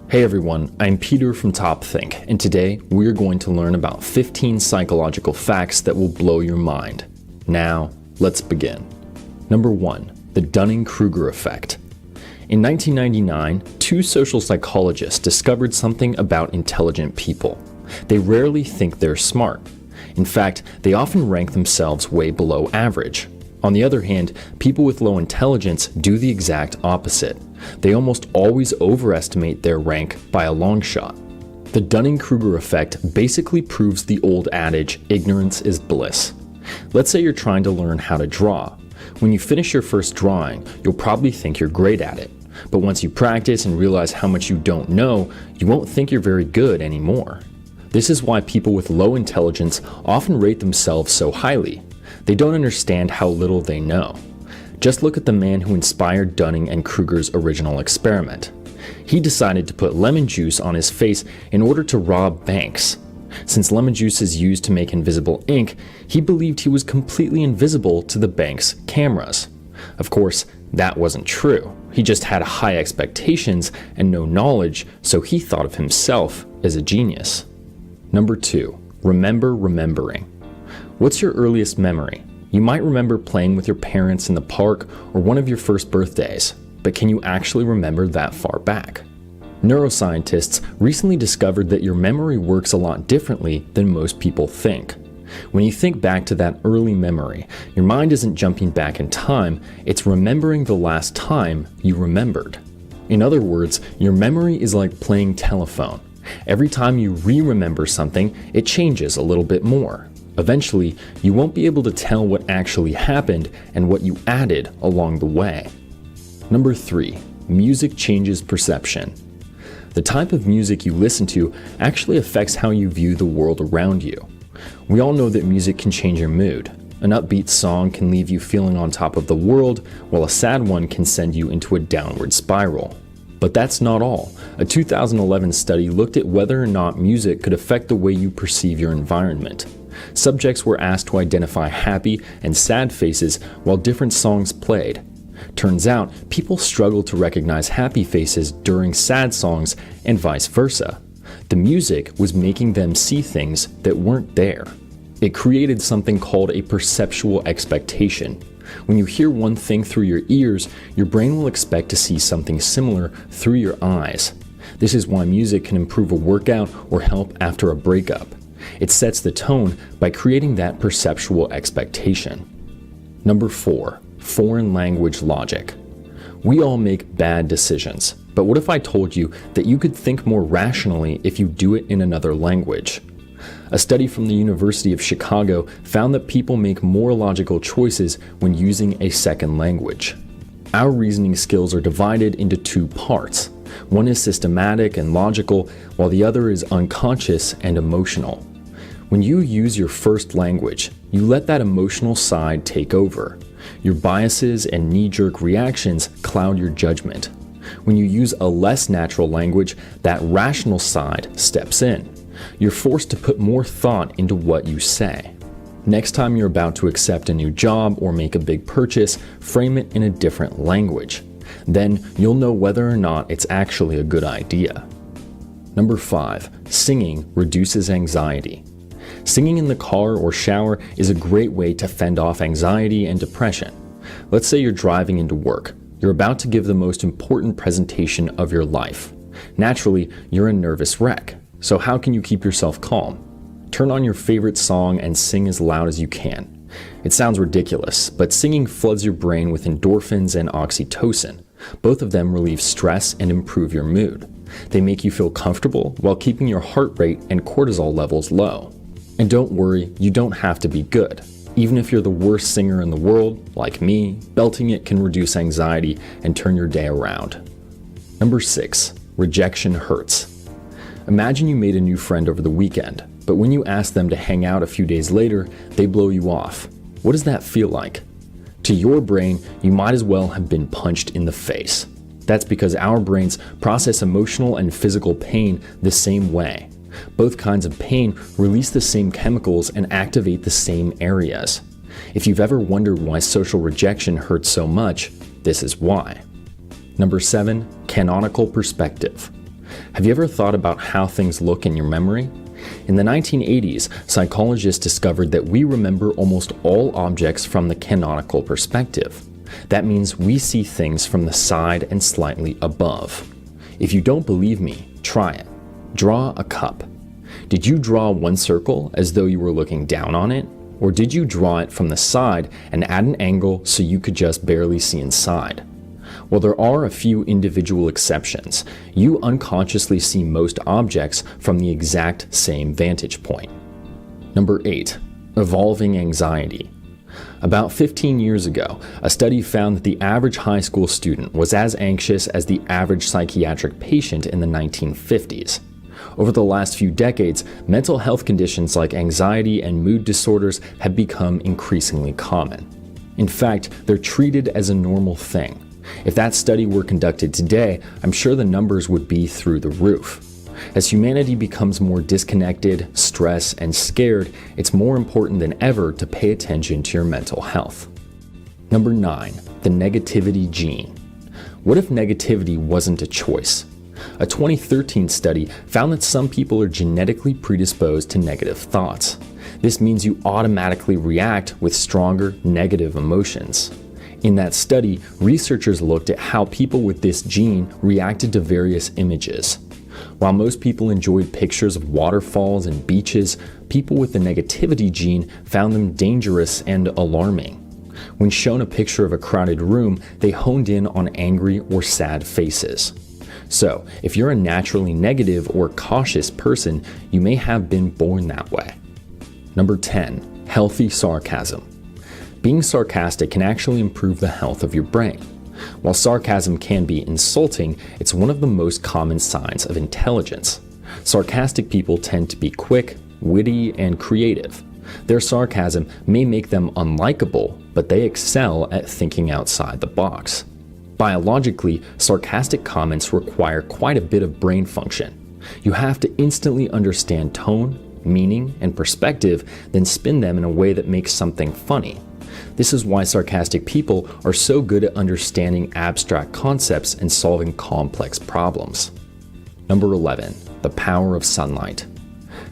Hey everyone, I'm Peter from TopThink, and today we're going to learn about 15 psychological facts that will blow your mind. Now, let's begin. Number 1, the Dunning-Kruger effect. In 1999, two social psychologists discovered something about intelligent people. They rarely think they're smart. In fact, they often rank themselves way below average. On the other hand, people with low intelligence do the exact opposite. They almost always overestimate their rank by a long shot. The Dunning-Kruger effect basically proves the old adage, ignorance is bliss. Let's say you're trying to learn how to draw. When you finish your first drawing, you'll probably think you're great at it. But once you practice and realize how much you don't know, you won't think you're very good anymore. This is why people with low intelligence often rate themselves so highly. They don't understand how little they know. Just look at the man who inspired Dunning and Kruger's original experiment. He decided to put lemon juice on his face in order to rob banks. Since lemon juice is used to make invisible ink, he believed he was completely invisible to the bank's cameras. Of course, that wasn't true. He just had high expectations and no knowledge, so he thought of himself as a genius. Number 2, remember remembering. What's your earliest memory? You might remember playing with your parents in the park or one of your first birthdays, but can you actually remember that far back? Neuroscientists recently discovered that your memory works a lot differently than most people think. When you think back to that early memory, your mind isn't jumping back in time, it's remembering the last time you remembered. In other words, your memory is like playing telephone. Every time you re-remember something, it changes a little bit more. Eventually, you won't be able to tell what actually happened and what you added along the way. Number 3, music changes perception. The type of music you listen to actually affects how you view the world around you. We all know that music can change your mood. An upbeat song can leave you feeling on top of the world, while a sad one can send you into a downward spiral. But that's not all. A 2011 study looked at whether or not music could affect the way you perceive your environment. Subjects were asked to identify happy and sad faces while different songs played. Turns out, people struggle to recognize happy faces during sad songs and vice versa. The music was making them see things that weren't there. It created something called a perceptual expectation. When you hear one thing through your ears, your brain will expect to see something similar through your eyes. This is why music can improve a workout or help after a breakup. It sets the tone by creating that perceptual expectation. Number 4, foreign language logic. We all make bad decisions, but what if I told you that you could think more rationally if you do it in another language? A study from the University of Chicago found that people make more logical choices when using a second language. Our reasoning skills are divided into two parts. One is systematic and logical, while the other is unconscious and emotional. When you use your first language, you let that emotional side take over. Your biases and knee-jerk reactions cloud your judgment. When you use a less natural language, that rational side steps in. You're forced to put more thought into what you say. Next time you're about to accept a new job or make a big purchase, frame it in a different language. Then you'll know whether or not it's actually a good idea. Number 5, singing reduces anxiety. Singing in the car or shower is a great way to fend off anxiety and depression. Let's say you're driving into work. You're about to give the most important presentation of your life. Naturally, you're a nervous wreck. So how can you keep yourself calm? Turn on your favorite song and sing as loud as you can. It sounds ridiculous, but singing floods your brain with endorphins and oxytocin. Both of them relieve stress and improve your mood. They make you feel comfortable while keeping your heart rate and cortisol levels low. And don't worry, you don't have to be good. Even if you're the worst singer in the world, like me, belting it can reduce anxiety and turn your day around. Number 6, rejection hurts. Imagine you made a new friend over the weekend, but when you ask them to hang out a few days later, they blow you off. What does that feel like? To your brain, you might as well have been punched in the face. That's because our brains process emotional and physical pain the same way. Both kinds of pain release the same chemicals and activate the same areas. If you've ever wondered why social rejection hurts so much, this is why. Number 7, canonical perspective. Have you ever thought about how things look in your memory? In the 1980s, psychologists discovered that we remember almost all objects from the canonical perspective. That means we see things from the side and slightly above. If you don't believe me, try it. Draw a cup. Did you draw one circle as though you were looking down on it? Or did you draw it from the side and at an angle so you could just barely see inside? While there are a few individual exceptions, you unconsciously see most objects from the exact same vantage point. Number 8, evolving anxiety. About 15 years ago, a study found that the average high school student was as anxious as the average psychiatric patient in the 1950s. Over the last few decades, mental health conditions like anxiety and mood disorders have become increasingly common. In fact, they're treated as a normal thing. If that study were conducted today, I'm sure the numbers would be through the roof. As humanity becomes more disconnected, stressed, and scared, it's more important than ever to pay attention to your mental health. Number 9, the negativity gene. What if negativity wasn't a choice? A 2013 study found that some people are genetically predisposed to negative thoughts. This means you automatically react with stronger negative emotions. In that study, researchers looked at how people with this gene reacted to various images. While most people enjoyed pictures of waterfalls and beaches, people with the negativity gene found them dangerous and alarming. When shown a picture of a crowded room, they honed in on angry or sad faces. So, if you're a naturally negative or cautious person, you may have been born that way. Number 10, healthy sarcasm. Being sarcastic can actually improve the health of your brain. While sarcasm can be insulting, it's one of the most common signs of intelligence. Sarcastic people tend to be quick, witty, and creative. Their sarcasm may make them unlikable, but they excel at thinking outside the box. Biologically, sarcastic comments require quite a bit of brain function. You have to instantly understand tone, meaning, and perspective, then spin them in a way that makes something funny. This is why sarcastic people are so good at understanding abstract concepts and solving complex problems. Number 11, the power of sunlight.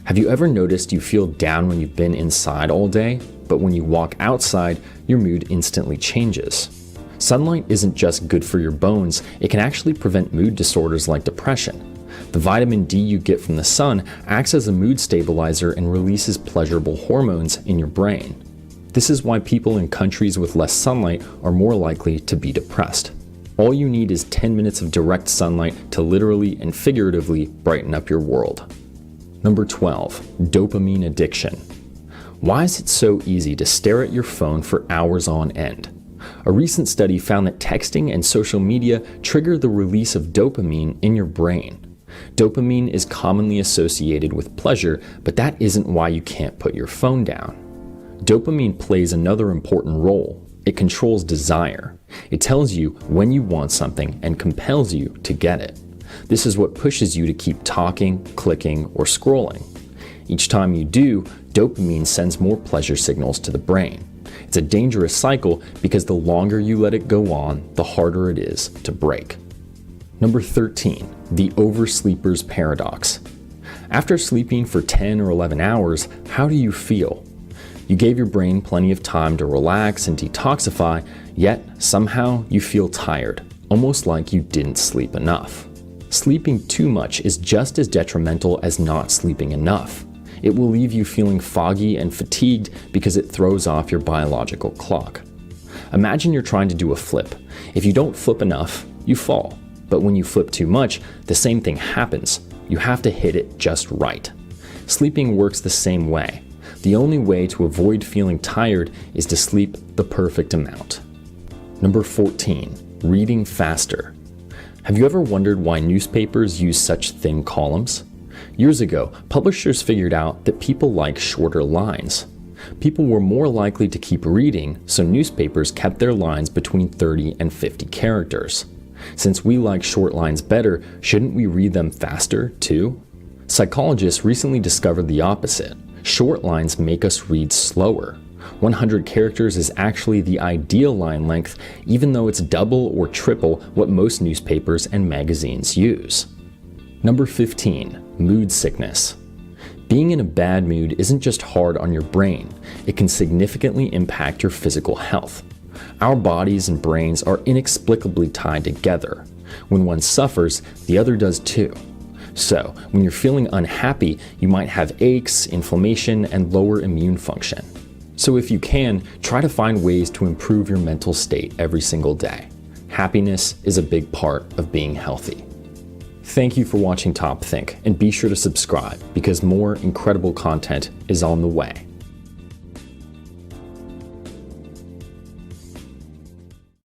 Have you ever noticed you feel down when you've been inside all day, but when you walk outside, your mood instantly changes? Sunlight isn't just good for your bones, it can actually prevent mood disorders like depression. The vitamin D you get from the sun acts as a mood stabilizer and releases pleasurable hormones in your brain. This is why people in countries with less sunlight are more likely to be depressed. All you need is 10 minutes of direct sunlight to literally and figuratively brighten up your world. Number 12, dopamine addiction. Why is it so easy to stare at your phone for hours on end? A recent study found that texting and social media trigger the release of dopamine in your brain. Dopamine is commonly associated with pleasure, but that isn't why you can't put your phone down. Dopamine plays another important role. It controls desire. It tells you when you want something and compels you to get it. This is what pushes you to keep talking, clicking, or scrolling. Each time you do, dopamine sends more pleasure signals to the brain. It's a dangerous cycle because the longer you let it go on, the harder it is to break. Number 13, the oversleeper's paradox. After sleeping for 10 or 11 hours, how do you feel? You gave your brain plenty of time to relax and detoxify, yet somehow you feel tired, almost like you didn't sleep enough. Sleeping too much is just as detrimental as not sleeping enough. It will leave you feeling foggy and fatigued because it throws off your biological clock. Imagine you're trying to do a flip. If you don't flip enough, you fall. But when you flip too much, the same thing happens. You have to hit it just right. Sleeping works the same way. The only way to avoid feeling tired is to sleep the perfect amount. Number 14, reading faster. Have you ever wondered why newspapers use such thin columns? Years ago, publishers figured out that people like shorter lines. People were more likely to keep reading, so newspapers kept their lines between 30 and 50 characters. Since we like short lines better, shouldn't we read them faster, too? Psychologists recently discovered the opposite. Short lines make us read slower. 100 characters is actually the ideal line length, even though it's double or triple what most newspapers and magazines use. Number 15, mood sickness. Being in a bad mood isn't just hard on your brain, it can significantly impact your physical health. Our bodies and brains are inexplicably tied together. When one suffers, the other does too. So, when you're feeling unhappy, you might have aches, inflammation, and lower immune function. So if you can, try to find ways to improve your mental state every single day. Happiness is a big part of being healthy. Thank you for watching Top Think, and be sure to subscribe because more incredible content is on the way.